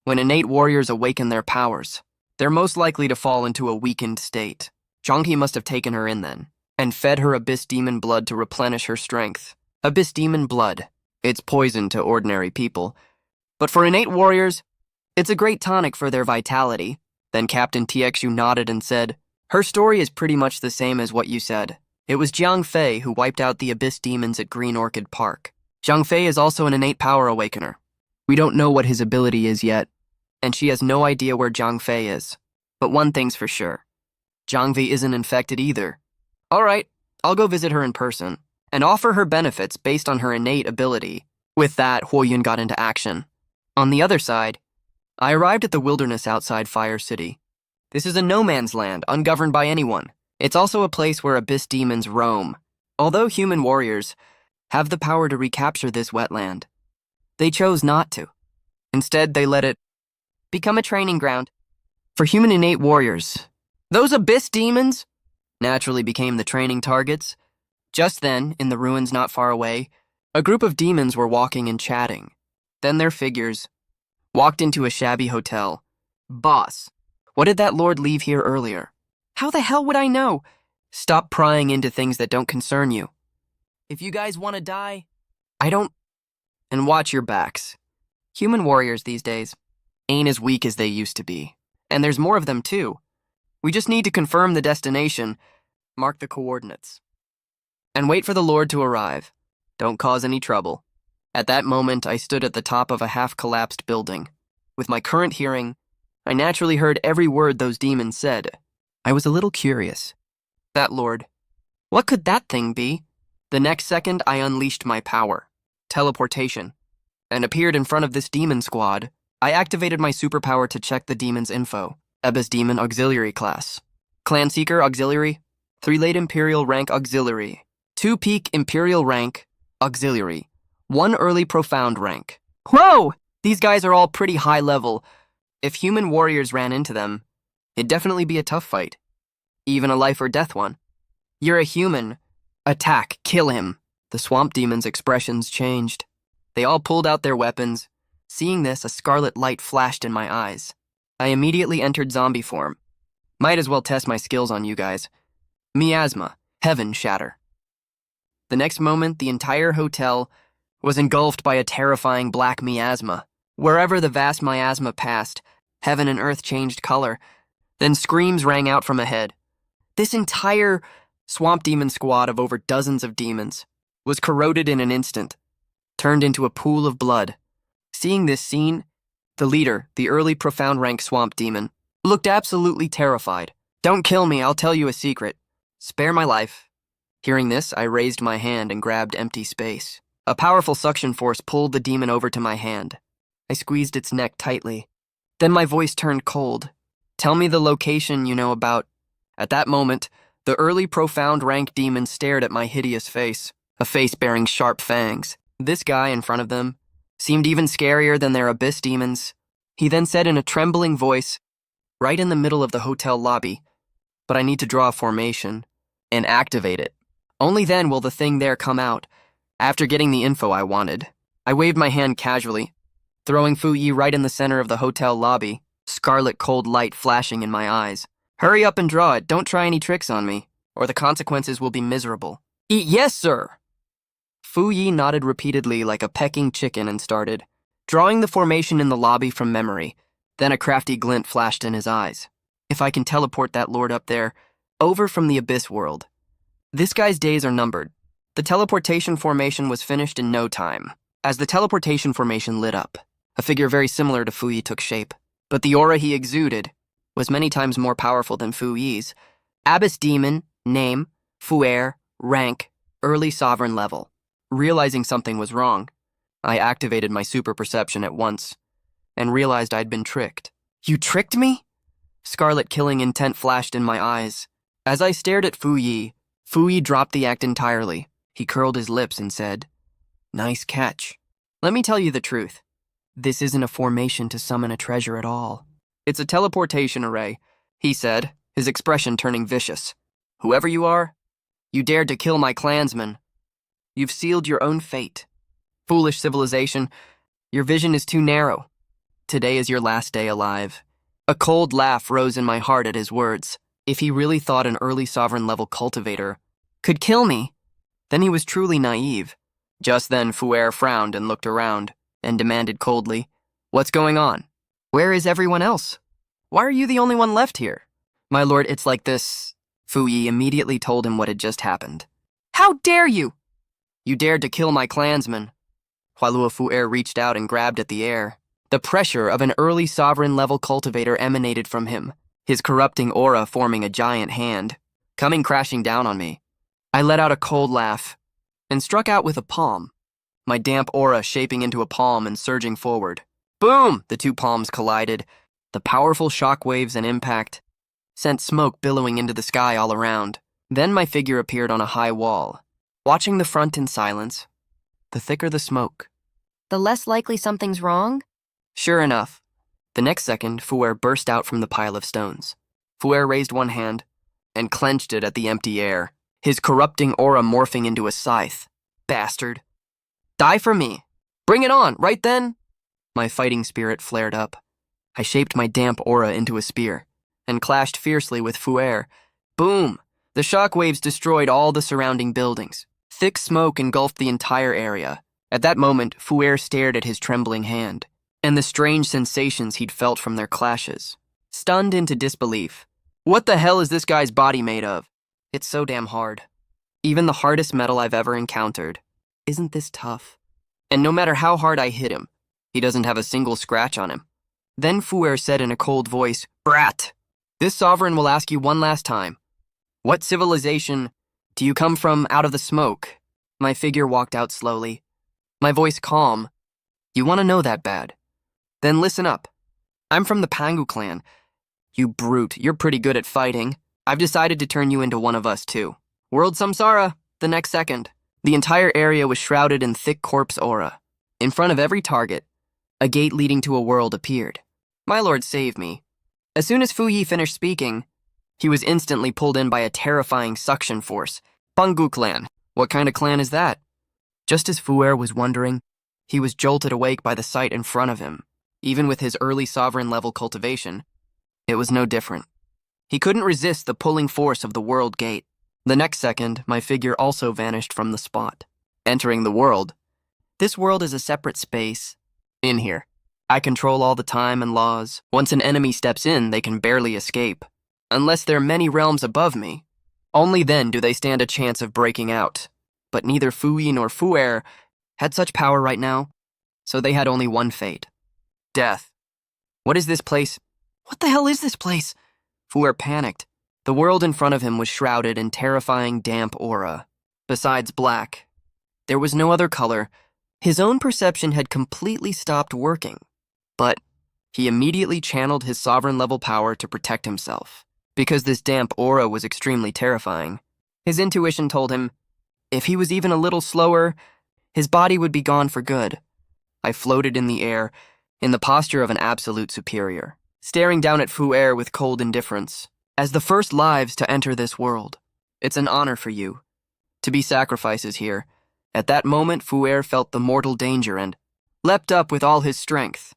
S1: When innate warriors awaken their powers, they're most likely to fall into a weakened state. Zhanghe must have taken her in then, and fed her Abyss demon blood to replenish her strength. Abyss demon blood. It's poison to ordinary people. But for innate warriors, it's a great tonic for their vitality. Then Captain TXU nodded and said, her story is pretty much the same as what you said. It was Jiang Fei who wiped out the Abyss demons at Green Orchid Park. Jiang Fei is also an innate power awakener. We don't know what his ability is yet, and she has no idea where Jiang Fei is. But one thing's for sure. Jiang Fei isn't infected either. All right, I'll go visit her in person and offer her benefits based on her innate ability. With that, Huo Yun got into action. On the other side, I arrived at the wilderness outside Fire City. This is a no man's land, ungoverned by anyone. It's also a place where abyss demons roam. Although human warriors have the power to recapture this wetland, they chose not to. Instead, they let it become a training ground for human innate warriors. Those abyss demons naturally became the training targets. Just then, in the ruins not far away, a group of demons were walking and chatting. Then their figures walked into a shabby hotel. Boss, what did that lord leave here earlier? How the hell would I know? Stop prying into things that don't concern you. If you guys want to die, I don't. And watch your backs. Human warriors these days ain't as weak as they used to be. And there's more of them too. We just need to confirm the destination, mark the coordinates, and wait for the Lord to arrive. Don't cause any trouble. At that moment, I stood at the top of a half-collapsed building. With my current hearing, I naturally heard every word those demons said. I was a little curious. That Lord, what could that thing be? The next second, I unleashed my power, teleportation, and appeared in front of this demon squad. I activated my superpower to check the demon's info. Abyss Demon Auxiliary Class. Clan Seeker Auxiliary. 3 late Imperial Rank Auxiliary. 2 Peak Imperial Rank Auxiliary. 1 early Profound Rank. Whoa! These guys are all pretty high level. If human warriors ran into them, it'd definitely be a tough fight. Even a life or death one. You're a human. Attack, kill him. The swamp demon's expressions changed. They all pulled out their weapons. Seeing this, a scarlet light flashed in my eyes. I immediately entered zombie form. Might as well test my skills on you guys. Miasma, heaven shatter. The next moment, the entire hotel was engulfed by a terrifying black miasma. Wherever the vast miasma passed, heaven and earth changed color. Then screams rang out from ahead. This entire swamp demon squad of over dozens of demons was corroded in an instant, turned into a pool of blood. Seeing this scene, the leader, the early profound rank swamp demon, looked absolutely terrified. Don't kill me, I'll tell you a secret. Spare my life. Hearing this, I raised my hand and grabbed empty space. A powerful suction force pulled the demon over to my hand. I squeezed its neck tightly. Then my voice turned cold. Tell me the location you know about. At that moment, the early profound rank demon stared at my hideous face, a face bearing sharp fangs. This guy in front of them seemed even scarier than their abyss demons. He then said in a trembling voice, right in the middle of the hotel lobby, but I need to draw a formation and activate it. Only then will the thing there come out. After getting the info I wanted, I waved my hand casually, throwing Fu Yi right in the center of the hotel lobby, scarlet cold light flashing in my eyes. Hurry up and draw it, don't try any tricks on me, or the consequences will be miserable. Yes, sir! Fu Yi nodded repeatedly like a pecking chicken and started, drawing the formation in the lobby from memory. Then a crafty glint flashed in his eyes. If I can teleport that lord up there, over from the abyss world. This guy's days are numbered. The teleportation formation was finished in no time. As the teleportation formation lit up, a figure very similar to Fu Yi took shape, but the aura he exuded was many times more powerful than Fu Yi's. Abyss Demon, name, Fuer, rank, early sovereign level. Realizing something was wrong, I activated my super perception at once and realized I'd been tricked. You tricked me? Scarlet killing intent flashed in my eyes. As I stared at Fu Yi dropped the act entirely. He curled his lips and said, "Nice catch. Let me tell you the truth. This isn't a formation to summon a treasure at all. It's a teleportation array," he said, his expression turning vicious. "Whoever you are, you dared to kill my clansmen. You've sealed your own fate. Foolish civilization, your vision is too narrow. Today is your last day alive." A cold laugh rose in my heart at his words. If he really thought an early sovereign level cultivator could kill me, then he was truly naive. Just then, Fuer frowned and looked around and demanded coldly, "What's going on? Where is everyone else? Why are you the only one left here?" "My lord, it's like this." Fu Yi immediately told him what had just happened. "How dare you?" "You dared to kill my clansmen." Hualua Fuer reached out and grabbed at the air. The pressure of an early sovereign-level cultivator emanated from him, his corrupting aura forming a giant hand, coming crashing down on me. I let out a cold laugh and struck out with a palm, my damp aura shaping into a palm and surging forward. Boom! The two palms collided. The powerful shock waves and impact sent smoke billowing into the sky all around. Then my figure appeared on a high wall. Watching the front in silence, the thicker the smoke,
S2: The less likely something's wrong?
S1: sure enough, the next second, Fuer burst out from the pile of stones. Fuer raised one hand and clenched it at the empty air, his corrupting aura morphing into a scythe. Bastard. Die for me. Bring it on, right then? My fighting spirit flared up. I shaped my damp aura into a spear and clashed fiercely with Fuer. Boom! The shock waves destroyed all the surrounding buildings. Thick smoke engulfed the entire area. At that moment, Fuer stared at his trembling hand and the strange sensations he'd felt from their clashes. Stunned into disbelief. What the hell is this guy's body made of? It's so damn hard. Even the hardest metal I've ever encountered. Isn't this tough? And no matter how hard I hit him, he doesn't have a single scratch on him. Then Fuer said in a cold voice, "Brat, this sovereign will ask you one last time. What civilization do you come from out of the smoke?" My figure walked out slowly, my voice calm. "You want to know that bad? Then listen up. I'm from the Pangu clan. You brute, you're pretty good at fighting. I've decided to turn you into one of us too." World Samsara, the next second. The entire area was shrouded in thick corpse aura. In front of every target, a gate leading to a world appeared. My lord saved me. As soon as Fu Yi finished speaking, he was instantly pulled in by a terrifying suction force. Pangu clan. What kind of clan is that? Just as Fuer was wondering, he was jolted awake by the sight in front of him. Even with his early sovereign-level cultivation, it was no different. He couldn't resist the pulling force of the world gate. The next second, my figure also vanished from the spot. Entering the world. This world is a separate space. In here, I control all the time and laws. Once an enemy steps in, they can barely escape. Unless they're many realms above me. Only then do they stand a chance of breaking out. But neither Fu Yi nor Fuer had such power right now, so they had only one fate. Death. What is this place? What the hell is this place? Fuer panicked. The world in front of him was shrouded in terrifying damp aura. Besides black, there was no other color. His own perception had completely stopped working. But he immediately channeled his sovereign-level power to protect himself. Because this damp aura was extremely terrifying, his intuition told him, if he was even a little slower, his body would be gone for good. I floated in the air, in the posture of an absolute superior, staring down at Fuer with cold indifference. As the first lives to enter this world, it's an honor for you to be sacrifices here. At that moment, Fuer felt the mortal danger and leapt up with all his strength.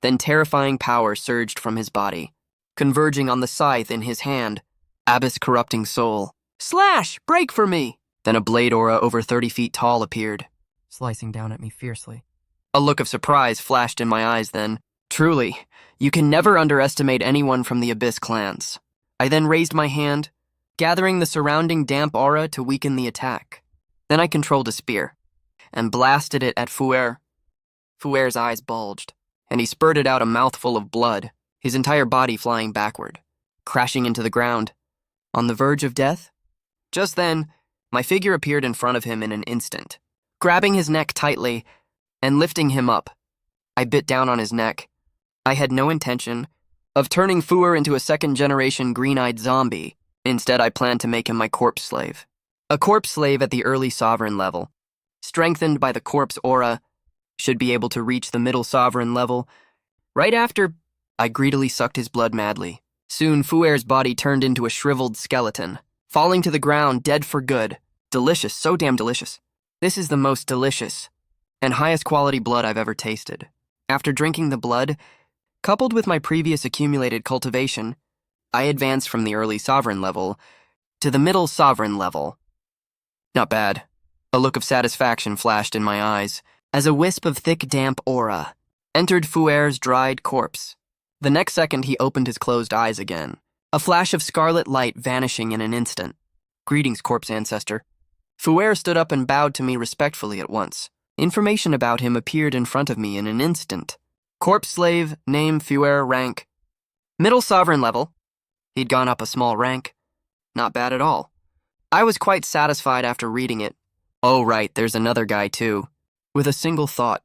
S1: Then terrifying power surged from his body, converging on the scythe in his hand. Abyss corrupting soul. Slash! Break for me! Then a blade aura over 30 feet tall appeared, slicing down at me fiercely. A look of surprise flashed in my eyes then. Truly, you can never underestimate anyone from the Abyss clans. I then raised my hand, gathering the surrounding damp aura to weaken the attack. Then I controlled a spear and blasted it at Fuer. Fuer's eyes bulged, and he spurted out a mouthful of blood, his entire body flying backward, crashing into the ground. On the verge of death? Just then, my figure appeared in front of him in an instant, grabbing his neck tightly and lifting him up. I bit down on his neck. I had no intention of turning Fuer into a second-generation green-eyed zombie. Instead, I planned to make him my corpse slave. A corpse slave at the early sovereign level, strengthened by the corpse aura, should be able to reach the middle sovereign level. Right after, I greedily sucked his blood madly. Soon, Fuer's body turned into a shriveled skeleton, falling to the ground dead for good. Delicious, so damn delicious. This is the most delicious and highest quality blood I've ever tasted. After drinking the blood, coupled with my previous accumulated cultivation, I advanced from the early sovereign level to the middle sovereign level. Not bad. A look of satisfaction flashed in my eyes as a wisp of thick, damp aura entered Fuer's dried corpse. The next second, he opened his closed eyes again, a flash of scarlet light vanishing in an instant. Greetings, corpse ancestor. Fuer stood up and bowed to me respectfully at once. Information about him appeared in front of me in an instant. Corpse slave, name Fuer, rank middle sovereign level. He'd gone up a small rank. Not bad at all. I was quite satisfied after reading it. Oh right, there's another guy too. With a single thought,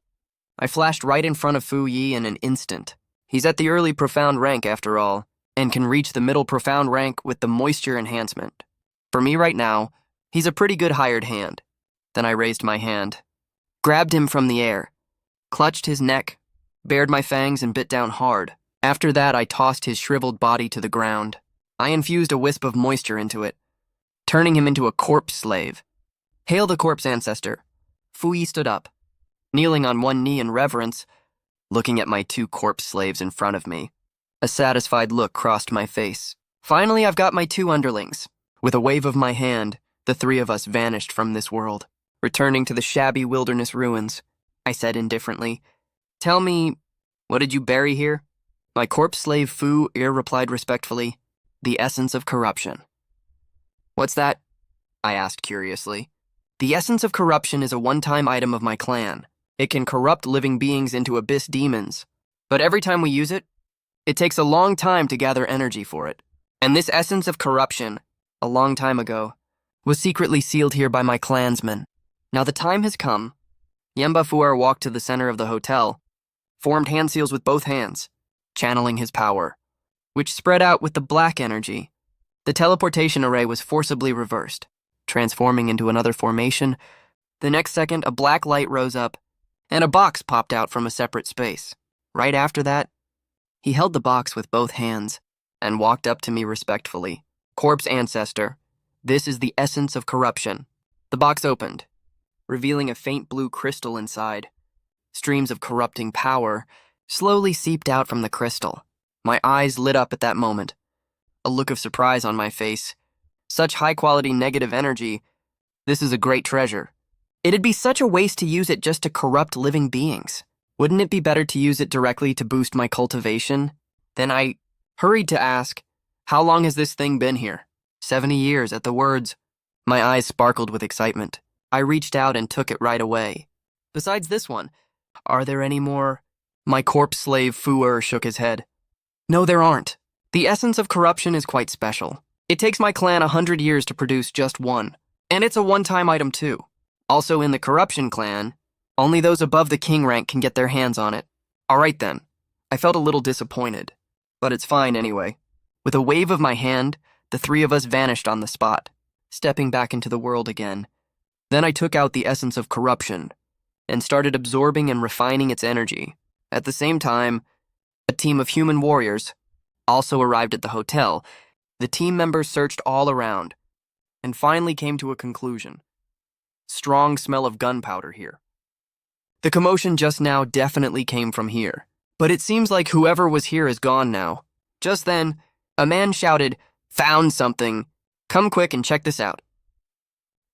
S1: I flashed right in front of Fu Yi in an instant. He's at the early profound rank after all, and can reach the middle profound rank with the moisture enhancement. For me right now, he's a pretty good hired hand. Then I raised my hand, grabbed him from the air, clutched his neck, bared my fangs and bit down hard. After that, I tossed his shriveled body to the ground. I infused a wisp of moisture into it, turning him into a corpse slave. Hail the corpse ancestor. Fu Yi stood up, kneeling on one knee in reverence, looking at my two corpse slaves in front of me. A satisfied look crossed my face. Finally, I've got my two underlings. With a wave of my hand, the three of us vanished from this world, returning to the shabby wilderness ruins. I said indifferently, "Tell me, what did you bury here?" My corpse slave Fu Yi replied respectfully, "The essence of corruption." "What's that?" I asked curiously. "The essence of corruption is a one-time item of my clan. It can corrupt living beings into abyss demons. But every time we use it, it takes a long time to gather energy for it. And this essence of corruption, a long time ago, was secretly sealed here by my clansmen. Now the time has come." Yemba Fuer walked to the center of the hotel, formed hand seals with both hands, channeling his power, which spread out with the black energy. The teleportation array was forcibly reversed, transforming into another formation. The next second, a black light rose up, and a box popped out from a separate space. Right after that, he held the box with both hands and walked up to me respectfully. "Corpse ancestor, this is the essence of corruption." The box opened, revealing a faint blue crystal inside. Streams of corrupting power slowly seeped out from the crystal. My eyes lit up at that moment, a look of surprise on my face. Such high-quality negative energy. This is a great treasure. It'd be such a waste to use it just to corrupt living beings. Wouldn't it be better to use it directly to boost my cultivation? Then I hurried to ask, "How long has this thing been here?" 70 years at the words. My eyes sparkled with excitement. I reached out and took it right away. "Besides this one, are there any more?" My corpse slave Fuer shook his head. "No, there aren't. The essence of corruption is quite special. It takes my clan 100 years to produce just one. And it's a one-time item too. Also in the corruption clan, only those above the king rank can get their hands on it." All right then. I felt a little disappointed, but it's fine anyway. With a wave of my hand, the three of us vanished on the spot, stepping back into the world again. Then I took out the essence of corruption and started absorbing and refining its energy. At the same time, a team of human warriors also arrived at the hotel. The team members searched all around and finally came to a conclusion. Strong smell of gunpowder here. The commotion just now definitely came from here, but it seems like whoever was here is gone now. Just then, a man shouted, "Found something. Come quick and check this out."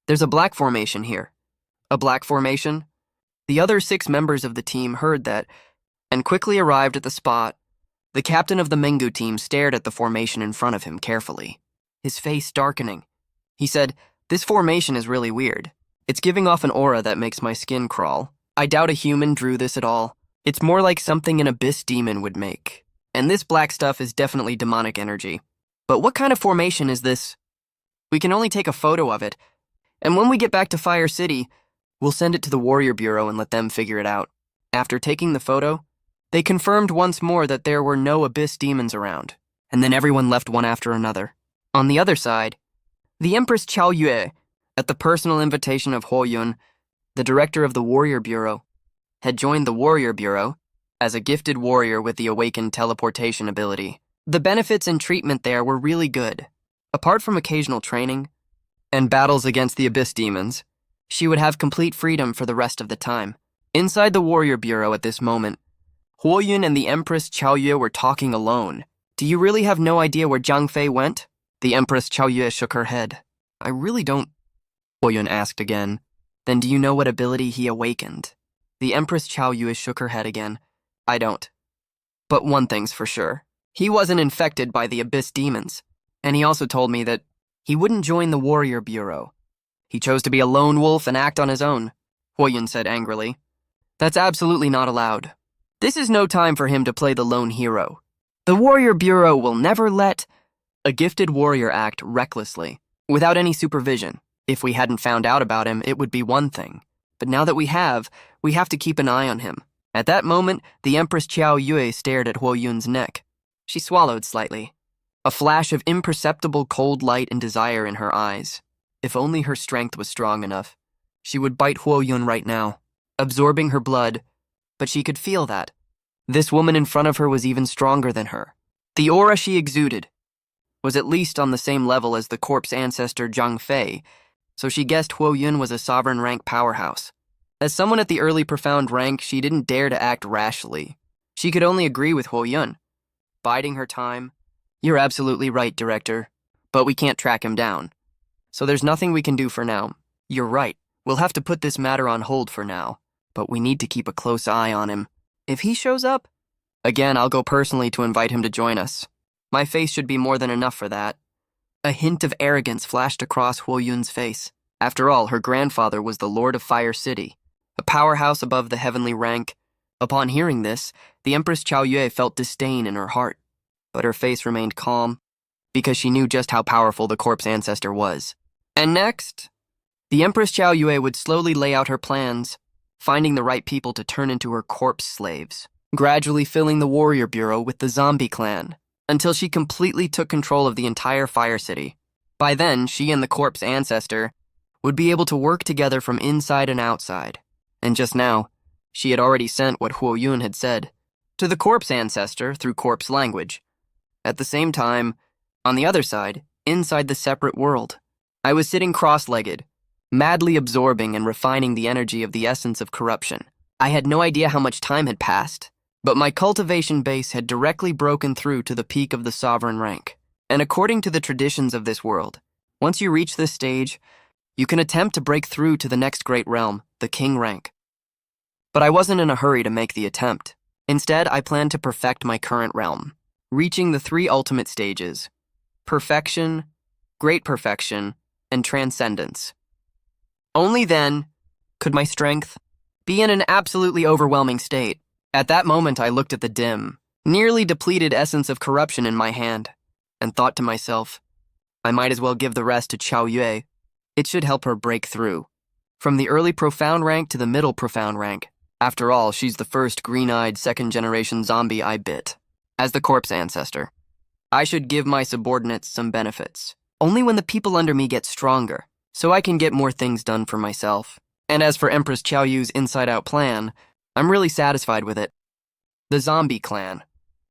S1: "There's a black formation here." "A black formation?" The other 6 members of the team heard that and quickly arrived at the spot. The captain of the Mengu team stared at the formation in front of him carefully, his face darkening. He said, "This formation is really weird. It's giving off an aura that makes my skin crawl. I doubt a human drew this at all. It's more like something an abyss demon would make. And this black stuff is definitely demonic energy. But what kind of formation is this? We can only take a photo of it. And when we get back to Fire City, we'll send it to the Warrior Bureau and let them figure it out." After taking the photo, they confirmed once more that there were no abyss demons around, and then everyone left one after another. On the other side, the Empress Chao Yue, at the personal invitation of Ho Yun, the director of the Warrior Bureau, had joined the Warrior Bureau as a gifted warrior with the awakened teleportation ability. The benefits and treatment there were really good. Apart from occasional training and battles against the abyss demons, she would have complete freedom for the rest of the time. Inside the Warrior Bureau at this moment, Huo Yun and the Empress Chao Yue were talking alone. "Do you really have no idea where Zhang Fei went?" The Empress Chao Yue shook her head. "I really don't," Huo Yun asked again. "Then do you know what ability he awakened?" The Empress Chao Yue shook her head again. "I don't. But one thing's for sure. He wasn't infected by the abyss demons. And he also told me that he wouldn't join the Warrior Bureau. He chose to be a lone wolf and act on his own," Huo Yun said angrily. "That's absolutely not allowed. This is no time for him to play the lone hero. The Warrior Bureau will never let a gifted warrior act recklessly, without any supervision. If we hadn't found out about him, it would be one thing. But now that we have to keep an eye on him. At that moment, the Empress Qiao Yue stared at Huo Yun's neck. She swallowed slightly, a flash of imperceptible cold light and desire in her eyes. If only her strength was strong enough, she would bite Huo Yun right now, absorbing her blood, but she could feel that. This woman in front of her was even stronger than her. The aura she exuded was at least on the same level as the corpse ancestor Zhang Fei, so she guessed Huo Yun was a sovereign rank powerhouse. As someone at the early profound rank, she didn't dare to act rashly. She could only agree with Huo Yun, biding her time. You're absolutely right, Director, but we can't track him down. So there's nothing we can do for now. You're right. We'll have to put this matter on hold for now, but we need to keep a close eye on him. If he shows up, again, I'll go personally to invite him to join us. My face should be more than enough for that. A hint of arrogance flashed across Huo Yun's face. After all, her grandfather was the Lord of Fire City, a powerhouse above the heavenly rank. Upon hearing this, the Empress Qiao Yue felt disdain in her heart, but her face remained calm, because she knew just how powerful the corpse ancestor was. And next, the Empress Qiao Yue would slowly lay out her plans, finding the right people to turn into her corpse slaves, gradually filling the warrior bureau with the zombie clan, until she completely took control of the entire Fire City. By then, she and the corpse ancestor would be able to work together from inside and outside. And just now, she had already sent what Huo Yun had said to the corpse ancestor through corpse language. At the same time, on the other side, inside the separate world, I was sitting cross-legged, madly absorbing and refining the energy of the essence of corruption. I had no idea how much time had passed, but my cultivation base had directly broken through to the peak of the sovereign rank. And according to the traditions of this world, once you reach this stage, you can attempt to break through to the next great realm, the king rank. But I wasn't in a hurry to make the attempt. Instead, I planned to perfect my current realm, reaching the 3 ultimate stages: perfection, great perfection, and transcendence. Only then could my strength be in an absolutely overwhelming state. At that moment, I looked at the dim, nearly depleted essence of corruption in my hand, and thought to myself, I might as well give the rest to Qiao Yue. It should help her break through. From the early profound rank to the middle profound rank. After all, she's the first green-eyed second-generation zombie I bit. As the corpse ancestor, I should give my subordinates some benefits. Only when the people under me get stronger, so I can get more things done for myself. And as for Empress Qiao Yu's inside-out plan, I'm really satisfied with it. The zombie clan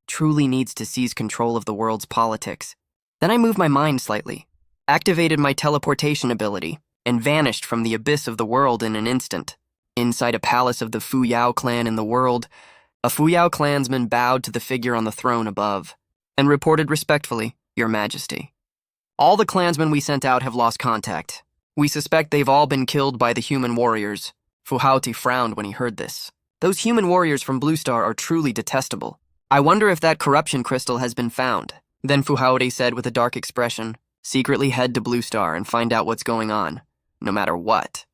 S1: truly needs to seize control of the world's politics. Then I moved my mind slightly, activated my teleportation ability, and vanished from the abyss of the world in an instant. Inside a palace of the Fu Yao clan in the world, a Fu Yao clansman bowed to the figure on the throne above and reported respectfully, Your Majesty. All the clansmen we sent out have lost contact. We suspect they've all been killed by the human warriors. Fu Haoti frowned when he heard this. Those human warriors from Blue Star are truly detestable. I wonder if that corruption crystal has been found. Then Fu Haoti said with a dark expression, secretly head to Blue Star and find out what's going on, no matter what.